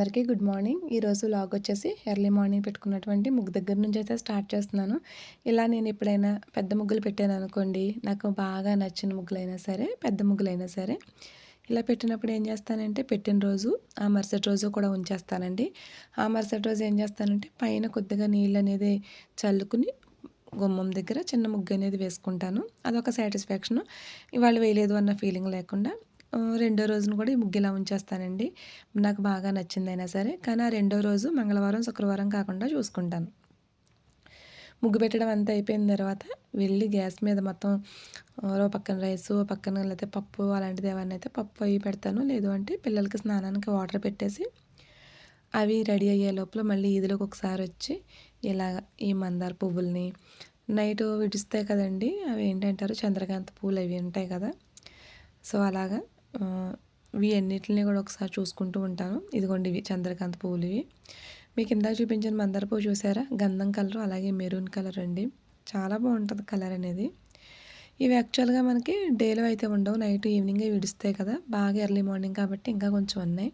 అందరికీ good morning. ఈరోజు vlog వచ్చేసి ఎర్లీ మార్నింగ్ పెట్టుకున్నటువంటి ముగ్గు దగ్గర నుంచి అయితే స్టార్ట్ చేస్తున్నాను. ఇలా నేను ఎప్పుడైనా పెద్ద ముగ్గులు పెట్టాను అనుకోండి, నాకు బాగా నచ్చిన ముగ్గులైనా సరే, పెద్ద ముగ్గులైనా సరే, ఇలా పెట్టినప్పుడు ఏం చేస్తానంటే పెట్టిన రోజు ఆ మరుసటి రోజు కూడా ఉంచేస్తానండి. ఆ మరుసటి రోజు ఏం చేస్తానంటే పైన కొద్దిగా నీళ్ళు అనేది చల్లుకుని గుమ్మం దగ్గర చిన్న ముగ్గు అనేది వేసుకుంటాను. అదొక సాటిస్ఫాక్షను. ఇవాళ వేయలేదు అన్న ఫీలింగ్ లేకుండా రెండో రోజున కూడా ఈ ముగ్గు ఇలా ఉంచేస్తానండి. నాకు బాగా నచ్చిందైనా సరే. కానీ ఆ రెండో రోజు మంగళవారం, శుక్రవారం కాకుండా చూసుకుంటాను. ముగ్గు పెట్టడం అంతా అయిపోయిన తర్వాత వెళ్ళి గ్యాస్ మీద మొత్తం ఓ పక్కన రైసు, ఓ పక్కన లేకపోతే పప్పు అలాంటిది ఏమన్నా అయితే పప్పు అవి పెడతాను. లేదు అంటే పిల్లలకి స్నానానికి వాటర్ పెట్టేసి అవి రెడీ అయ్యే లోపల మళ్ళీ ఈదులోకి ఒకసారి వచ్చి ఇలా ఈ మందార పువ్వుల్ని నైట్ విడుస్తాయి కదండి, అవి ఏంటంటారు చంద్రకాంత పువ్వులు అవి ఉంటాయి కదా. సో అలాగా ఇవి అన్నిటిని కూడా ఒకసారి చూసుకుంటూ ఉంటాను. ఇదిగోండి ఇవి చంద్రకాంత పువ్వులు. ఇవి మీకు ఇందాక చూపించిన మందార పువ్వు చూసారా, గంధం కలర్ అలాగే మెరూన్ కలర్ అండి. చాలా బాగుంటుంది కలర్ అనేది. ఇవి యాక్చువల్గా మనకి డేలో అయితే ఉండవు, నైట్ ఈవినింగే విడుస్తాయి కదా, బాగా ఎర్లీ మార్నింగ్ కాబట్టి ఇంకా కొంచెం ఉన్నాయి.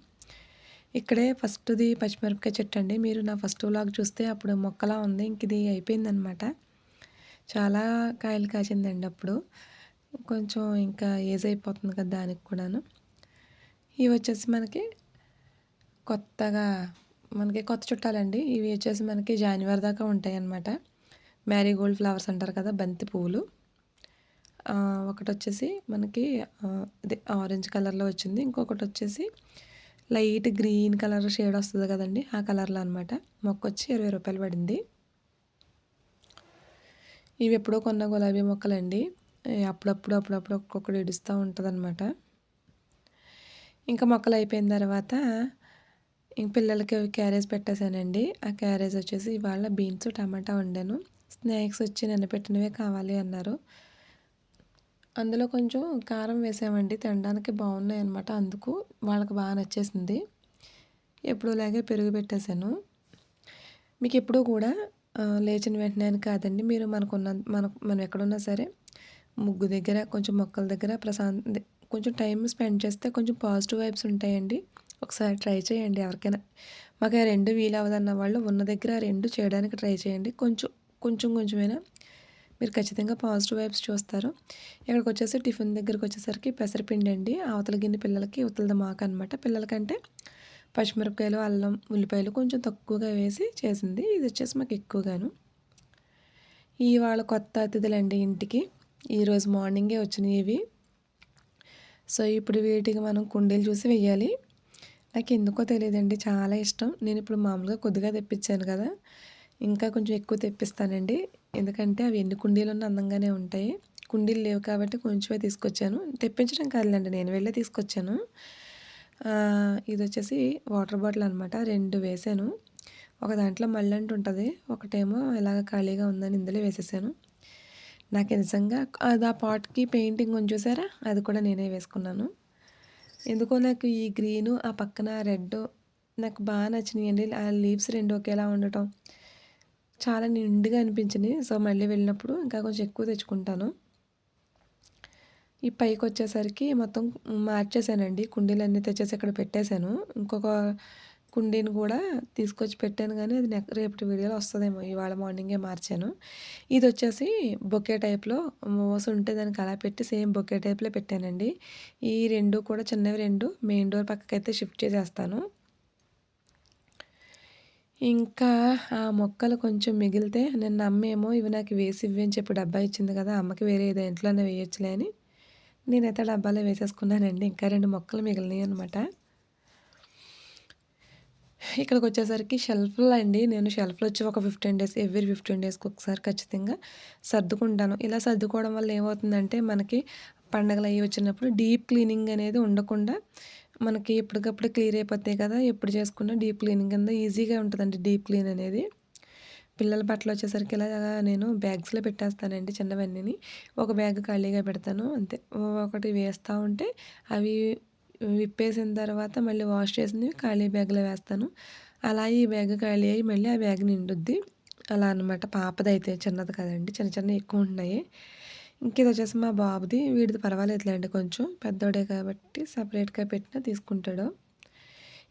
ఇక్కడే ఫస్ట్ది పచ్చిమిరపకాయ చెట్టు అండి. మీరు నా ఫస్ట్ వ్లాగ్ చూస్తే అప్పుడు మొక్కలా ఉంది, ఇంక ఇది అయిపోయిందనమాట. చాలా కాయలు కాసిందండి అప్పుడు. కొంచెం ఇంకా ఏజ్ అయిపోతుంది కదా దానికి కూడాను. ఇవి వచ్చేసి మనకి కొత్త చుట్టాలండి. ఇవి వచ్చేసి మనకి జనవరి దాకా ఉంటాయి అన్నమాట. మ్యారీగోల్డ్ ఫ్లవర్స్ అంటారు కదా, బంతి పువ్వులు. ఒకటి వచ్చేసి మనకి అదే ఆరెంజ్ కలర్లో వచ్చింది. ఇంకొకటి వచ్చేసి లైట్ గ్రీన్ కలర్ షేడ్ వస్తుంది కదండి, ఆ కలర్లో అనమాట. మొక్క వచ్చి 20 రూపాయలు పడింది. ఇవి ఎప్పుడో కొన్న గులాబీ మొక్కలండి. అప్పుడప్పుడు ఒక్కొక్కటి ఇడుస్తూ ఉంటుంది అనమాట. ఇంకా మొక్కలు అయిపోయిన తర్వాత ఇంక పిల్లలకి క్యారేజ్ పెట్టేశానండి. ఆ క్యారేజ్ వచ్చేసి ఇవాళ బీన్స్ టమాటా వండాను. స్నాక్స్ వచ్చి నిన్న పెట్టినవే కావాలి అన్నారు. అందులో కొంచెం కారం వేసామండి, తినడానికి బాగున్నాయి అనమాట. అందుకు వాళ్ళకి బాగా నచ్చేసింది. ఎప్పుడూలాగే పెరుగు పెట్టేశాను. మీకు ఎప్పుడూ కూడా లేచిన వెంటనే అని కాదండి, మీరు మనం ఎక్కడున్నా సరే ముగ్గు దగ్గర కొంచెం మొక్కల దగ్గర కొంచెం టైం స్పెండ్ చేస్తే కొంచెం పాజిటివ్ వైబ్స్ ఉంటాయండి. ఒకసారి ట్రై చేయండి ఎవరికైనా. మాకు ఆ రెండు వీలు అవ్వదన్న వాళ్ళు ఉన్న దగ్గర ఆ రెండు చేయడానికి ట్రై చేయండి. కొంచెమైనా మీరు ఖచ్చితంగా పాజిటివ్ వైబ్స్ చూస్తారు. ఇక్కడికి వచ్చేసి టిఫిన్ దగ్గరికి వచ్చేసరికి పెసరపిండి అండి. అవతల గిన్నె పిల్లలకి, ఇవతలది మాకు అనమాట. పిల్లలకంటే పచ్చిమిరపకాయలు, అల్లం, ఉల్లిపాయలు కొంచెం తక్కువగా వేసి చేసింది. ఇది వచ్చేసి మాకు ఎక్కువగాను. ఇవాళ కొత్త అతిథులండి ఇంటికి. ఈరోజు మార్నింగే వచ్చినాయి ఇవి. సో ఇప్పుడు వీటికి మనం కుండీలు చూసి వెయ్యాలి. నాకు ఎందుకో తెలియదండి, చాలా ఇష్టం. నేను ఇప్పుడు మామూలుగా కొద్దిగా తెప్పించాను కదా, ఇంకా కొంచెం ఎక్కువ తెప్పిస్తానండి. ఎందుకంటే అవి ఎన్ని కుండీలు ఉన్న అందంగానే ఉంటాయి. కుండీలు లేవు కాబట్టి కొంచెమే తీసుకొచ్చాను. తెప్పించడం కాదులేండి, నేను వెళ్ళే తీసుకొచ్చాను. ఇది వచ్చేసి వాటర్ బాటిల్ అనమాట. 2 వేసాను. ఒక దాంట్లో మళ్ళంటు ఉంటుంది, ఒకటేమో ఇలాగ ఖాళీగా ఉందని ఇందులో వేసేసాను. నాకు నిజంగా అది ఆ పాట్కి పెయింటింగ్ ఉంది చూసారా, అది కూడా నేనే వేసుకున్నాను. ఎందుకో నాకు ఈ గ్రీను ఆ పక్కన రెడ్ నాకు బాగా నచ్చినాయండి. ఆ లీవ్స్ 2 ఒకేలా ఉండటం చాలా నిండుగా అనిపించింది. సో మళ్ళీ వెళ్ళినప్పుడు ఇంకా కొంచెం ఎక్కువ తెచ్చుకుంటాను. ఈ పైకి వచ్చేసరికి మొత్తం మార్చేసానండి. కుండీలన్నీ తెచ్చేసి ఇక్కడ పెట్టేశాను. ఇంకొక కుండీని కూడా తీసుకొచ్చి పెట్టాను, కానీ అది రేపటి వీడియోలో వస్తుందేమో. ఇవాళ మార్నింగే మార్చాను. ఇది వచ్చేసి బొకే టైప్లో మోస ఉంటే దానికి అలా పెట్టి సేమ్ బొకే టైప్లో పెట్టానండి. ఈ 2 కూడా చిన్నవి 2 మెయిన్ డోర్ పక్కకైతే షిఫ్ట్ చేసేస్తాను. ఇంకా ఆ మొక్కలు కొంచెం మిగిలితే నిన్న అమ్మేమో ఇవి నాకు వేసి ఇవ్వి అని చెప్పి డబ్బా ఇచ్చింది కదా, అమ్మకి వేరే దేంట్లోనే వేయొచ్చులే అని నేనైతే డబ్బాలో వేసేసుకున్నానండి. ఇంకా 2 మొక్కలు మిగిలినాయి అనమాట. ఇక్కడికి వచ్చేసరికి షెల్ఫ్లు అండి. నేను షెల్ఫ్లు వచ్చి ఒక 15 డేస్, ఎవ్రీ 15 డేస్కి ఒకసారి ఖచ్చితంగా సర్దుకుంటాను. ఇలా సర్దుకోవడం వల్ల ఏమవుతుందంటే మనకి పండగలు అవి వచ్చినప్పుడు డీప్ క్లీనింగ్ అనేది ఉండకుండా మనకి ఎప్పటికప్పుడు క్లియర్ అయిపోతాయి కదా. ఎప్పుడు చేసుకున్నా డీప్ క్లీనింగ్ కింద ఈజీగా ఉంటుందండి డీప్ క్లీన్ అనేది. పిల్లల బట్టలు వచ్చేసరికి ఇలా నేను బ్యాగ్స్లో పెట్టేస్తానండి చిన్నవన్నీని. ఒక బ్యాగ్ ఖాళీగా పెడతాను అంతే. ఒకటి వేస్తూ ఉంటే అవి విప్పేసిన తర్వాత మళ్ళీ వాష్ చేసినవి ఖాళీ బ్యాగ్లో వేస్తాను. అలా ఈ బ్యాగ్ ఖాళీ అయ్యి మళ్ళీ ఆ బ్యాగ్ నిండుద్ది. అలా అనమాట. పాపదైతే, చిన్నది కదండి, చిన్న ఎక్కువ ఉన్నాయి. ఇంక ఇది వచ్చేసి మా బాబుది. వీడిది పర్వాలేదులేండి, కొంచెం పెద్దోడే కాబట్టి సపరేట్గా పెట్టినా తీసుకుంటాడు.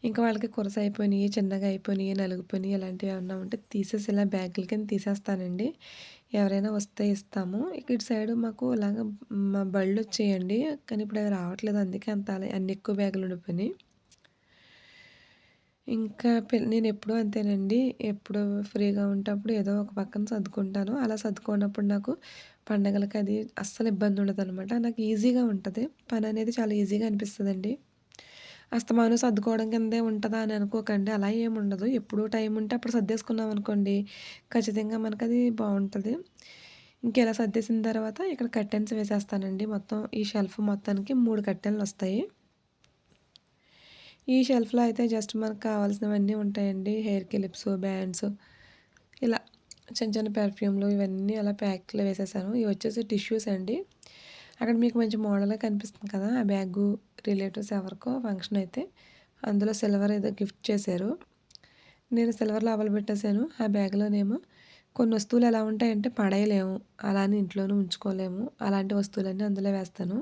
ఇంకా వాళ్ళకి కురస అయిపోయినాయి, చిన్నగా అయిపోయినాయి, నలిగిపోయినాయి ఇలాంటివి ఏమన్నా ఉంటే తీసేసి ఇలా బ్యాగుల కింద తీసేస్తానండి. ఎవరైనా వస్తే ఇస్తాము. ఇక ఇటు సైడు మాకు ఇలాగ మా బళ్ళొచ్చాయండి. కానీ ఇప్పుడు అవి రావట్లేదు. అందుకే అంత అన్ని ఎక్కువ బ్యాగులు ఉండిపోయినాయి. ఇంకా నేనెప్పుడూ అంతేనండి. ఎప్పుడు ఫ్రీగా ఉంటప్పుడు ఏదో ఒక పక్కన సర్దుకుంటాను. అలా సర్దుకోనప్పుడు నాకు పండగలకి అది అస్సలు ఇబ్బంది ఉండదనమాట. నాకు ఈజీగా ఉంటది. పననేది చాలా ఈజీగా అనిపిస్తదండి. అస్తమానం సర్దుకోవడం కిందే ఉంటదా అని అనుకోకండి. అలా ఏముండదు. ఎప్పుడు టైం ఉంటే అప్పుడు సర్దేసుకున్నామనుకోండి, ఖచ్చితంగా మనకది బావుంటది. ఇంకిలా సర్దేసిన తర్వాత ఇక్కడ కర్టెన్స్ వేసేస్తానండి. మొత్తం ఈ షెల్ఫ్ మొత్తానికి 3 కర్టెన్‌లొస్తాయి. ఈ షెల్ఫ్‌లో అయితే జస్ట్ మనకు కావాల్సినవన్నీ ఉంటాయండి. హెయిర్ క్లిప్స్, బ్యాండ్స్ ఇలా చిన్న చిన్న పెర్ఫ్యూమ్‌లు ఇవన్నీ అలా ప్యాక్‌లో వేసేసాను. ఇవి వచ్చేసి టిష్యూస్ అండి. అక్కడ మీకు మంచి మోడల్‌గా కనిపిస్తుంది కదా! ఆ బ్యాగు రిలేటివ్స్ ఎవరికో ఫంక్షన్ అయితే అందులో సిల్వర్ ఏదో గిఫ్ట్ చేశారు. నేను సిల్వర్ లోపల పెట్టేసాను. ఆ బ్యాగ్‌లోనేమో కొన్ని వస్తువులు ఎలా ఉంటాయంటే పడేయలేము. అలా అని ఇంట్లోనూ ఉంచుకోలేము. అలాంటి వస్తువులన్నీ అందులో వేస్తాను.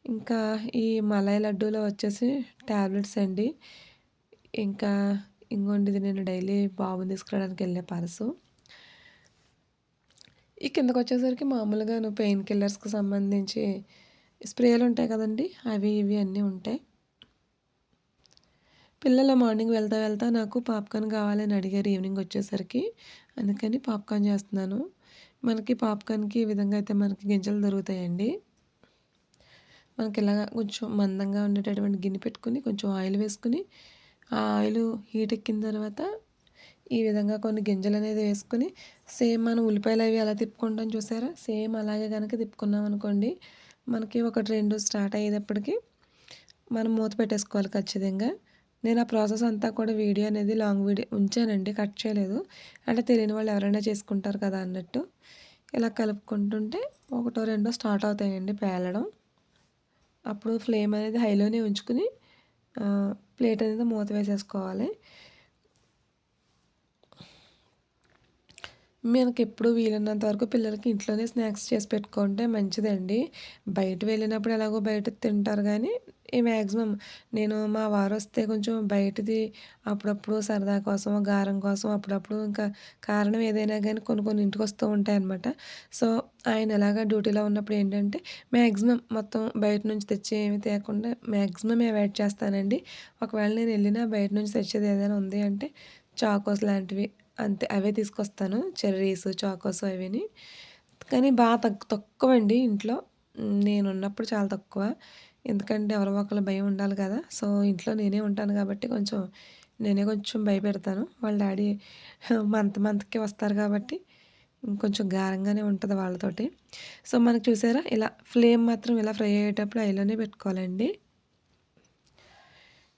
ఇంకా ఈ మలాయ్ లడ్డూలో వచ్చేసి టాబ్లెట్స్ అండి. ఇంకా ఇంగోండి ఇది నేను డైలీ బాబుని తీసుకురావడానికి వెళ్ళే పర్సు. ఈ కిందకొచ్చేసరికి మామూలుగాను పెయిన్ కిల్లర్స్‌కి సంబంధించి స్ప్రేలు ఉంటాయి కదండీ! అవి ఇవి అన్నీ ఉంటాయి. పిల్లలు మార్నింగ్ వెళ్తా వెళ్తా నాకు పాప్కార్న్ కావాలని అడిగారు ఈవినింగ్ వచ్చేసరికి. అందుకని పాప్కార్న్ చేస్తున్నాను. మనకి పాప్కార్న్‌కి ఈ విధంగా అయితే మనకి గింజలు దొరుకుతాయండి. మనకిలాగా కొంచెం మందంగా ఉండేటటువంటి గిన్నె పెట్టుకొని కొంచెం ఆయిల్ వేసుకొని, ఆ ఆయిలు హీట్ ఎక్కిన తర్వాత ఈ విధంగా కొన్ని గింజలనేది వేసుకొని, సేమ్ మనం ఉల్లిపాయలవి ఎలా తిప్పుకుంటాం చూసారా? సేమ్ అలాగే గనక తిప్పుకున్నామనుకోండి, మనకి ఒకటి, 2 స్టార్ట్ అయ్యేటప్పటికి మనం మూత పెట్టేసుకోవాలి ఖచ్చితంగా. నేను ఆ ప్రాసెస్ అంతా కూడా వీడియో అనేది లాంగ్ వీడియో ఉంచానండి. కట్ చేయలేదు. అంటే తెలియని వాళ్ళు ఎవరైనా చేసుకుంటారు కదా అన్నట్టు. ఇలా కలుపుకుంటుంటే ఒకటో, రెండో స్టార్ట్ అవుతాయండి పేలడం. అప్పుడు ఫ్లేమ్ అనేది హైలోనే ఉంచుకొని ప్లేట్ అనేది మూత వేసేసుకోవాలి. మనకెప్పుడు వీలైనంత వరకు పిల్లలకి ఇంట్లోనే స్నాక్స్ చేసి పెట్టుకుంటే మంచిదండి. బయట వెళ్ళినప్పుడు ఎలాగో బయట తింటారు గానీ, మ్యాక్సిమం నేను మా వారొస్తే కొంచెం బయటది అప్పుడప్పుడు సరదా కోసం, గారం కోసం అప్పుడప్పుడు ఇంకా కారణం ఏదైనా గానీ కొన్ని కొన్ని ఇంటికొస్తూ ఉంటాయనమాట. సో, ఆయన ఎలాగా డ్యూటీలో ఉన్నప్పుడు ఏంటంటే, మ్యాక్సిమం మొత్తం బయట నుంచి తెచ్చి ఏమి తేకుండా మ్యాక్సిమం అవాయిడ్ చేస్తానండి. ఒకవేళ నేనెళ్ళినా బయట నుంచి తెచ్చేది ఏదైనా ఉంది అంటే, చాకోస్ లాంటివి అంతే. అవే తీసుకొస్తాను. చెర్రీస్, చాకోస్ అవిని. కానీ తక్కువండి ఇంట్లో. నేనున్నప్పుడు చాలా తక్కువ. ఎందుకంటే ఎవరో ఒకళ్ళ భయం ఉండాలి కదా! సో, ఇంట్లో నేనే ఉంటాను కాబట్టి నేనే కొంచెం భయపెడతాను. వాళ్ళ డ్యాడీ మంత్కి వస్తారు కాబట్టి ఇంకొంచెం గారంగానే ఉంటది వాళ్ళతోటి. సో, మనకు చూసారా ఇలా ఫ్లేమ్ మాత్రం ఇలా ఫ్రై అయ్యేటప్పుడు హైలోనే పెట్టుకోవాలండి.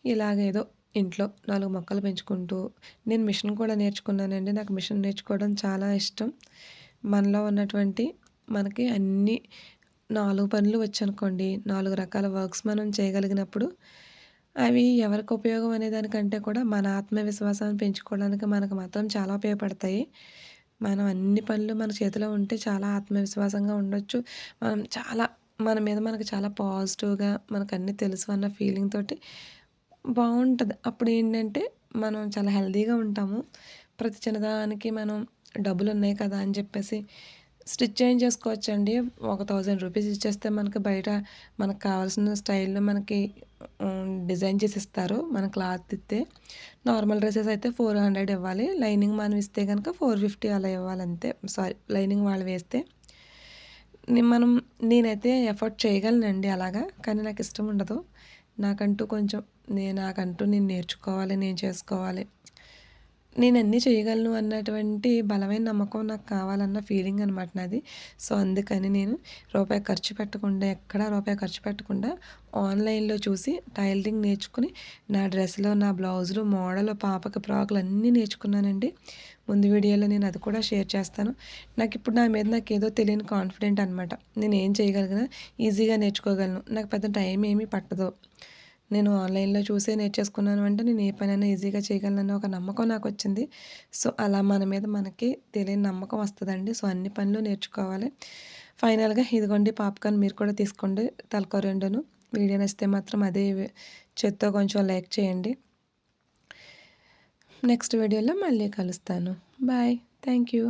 ఇలాగేదో ఇంట్లో 4 మొక్కలు పెంచుకుంటూ నేను మిషన్ కూడా నేర్చుకున్నానండి. నాకు మిషన్ నేర్చుకోవడం చాలా ఇష్టం. మనలో ఉన్నటువంటి మనకి అన్నీ 4 పనులు వచ్చనుకోండి, 4 రకాల వర్క్స్ మనం చేయగలిగినప్పుడు అవి ఎవరికి ఉపయోగం అనే దానికంటే కూడా మన ఆత్మవిశ్వాసాన్ని పెంచుకోవడానికి మనకు మాత్రం చాలా ఉపయోగపడతాయి. మనం అన్ని పనులు మన చేతిలో ఉంటే చాలా ఆత్మవిశ్వాసంగా ఉండొచ్చు. మన మీద మనకు చాలా పాజిటివ్‌గా మనకన్నీ తెలుసు అన్న ఫీలింగ్ తోటి బావుంటది. అప్పుడేంటంటే, మనం చాలా హెల్తీగా ఉంటాము. ప్రతి చిన్నదానికి మనం డబ్బులున్నాయి కదా అని చెప్పేసి స్టిచ్ చేయించేసుకోవచ్చండి. ఒక రూ. 1000 ఇచ్చేస్తే మనకి బయట మనకు కావాల్సిన స్టైల్‌లో మనకి డిజైన్ చేసి ఇస్తారు. మన క్లాత్ ఇత్తే. నార్మల్ డ్రెసెస్ అయితే 400 ఇవ్వాలి. లైనింగ్ మనం ఇస్తే గనుక 450 అలా ఇవ్వాలంతే. సారీ లైనింగ్ వాళ్ళు వేస్తే. మనం నేనైతే ఎఫర్ట్ చేయగలనండి అలాగా. కానీ నాకిష్టం ఉండదు. నాకంటూ కొంచెం నాకంటూ నేను నేర్చుకోవాలి, నేను చేసుకోవాలి. నేనన్నీ చేయగలను అన్నటువంటి బలమైన నమ్మకం నాకు కావాలన్న ఫీలింగ్ అనమాట నాది. సో, అందుకని నేను రూపాయి ఖర్చు పెట్టకుండా, ఎక్కడా రూపాయి ఖర్చు పెట్టకుండా ఆన్‌లైన్‌లో చూసి టైలరింగ్ నేర్చుకుని, నా డ్రెస్‌లు, నా బ్లౌజులు, మోడల్, పాపకి ఫ్రాకులు అన్నీ నేర్చుకున్నానండి. ముందు వీడియోలో నేను అది కూడా షేర్ చేస్తాను. నాకిప్పుడు నా మీద నాకేదో తెలియని కాన్ఫిడెంట్ అనమాట. నేనేం చేయగలిగినా ఈజీగా నేర్చుకోగలను. నాకు పెద్ద టైం ఏమీ పట్టదు. నేను ఆన్‌లైన్‌లో చూసే నేర్చేసుకున్నాను అంటే నేను ఏ పనైనా ఈజీగా చేయగలనన్న ఒక నమ్మకం నాకొచ్చింది. సో, అలా మన మీద మనకి తెలియని నమ్మకం వస్తదండి. సో, అన్ని పనులు నేర్చుకోవాలి. ఫైనల్‌గా ఇదిగోండి పాప్‌కార్న్ మీరు కూడా తీసుకోండి తలకో 2ను. వీడియో నచ్చితే మాత్రం అదే చేత్తో కొంచెం లైక్ చేయండి. నెక్స్ట్ వీడియోలో మళ్ళీ కలుస్తాను. బాయ్. Thank you.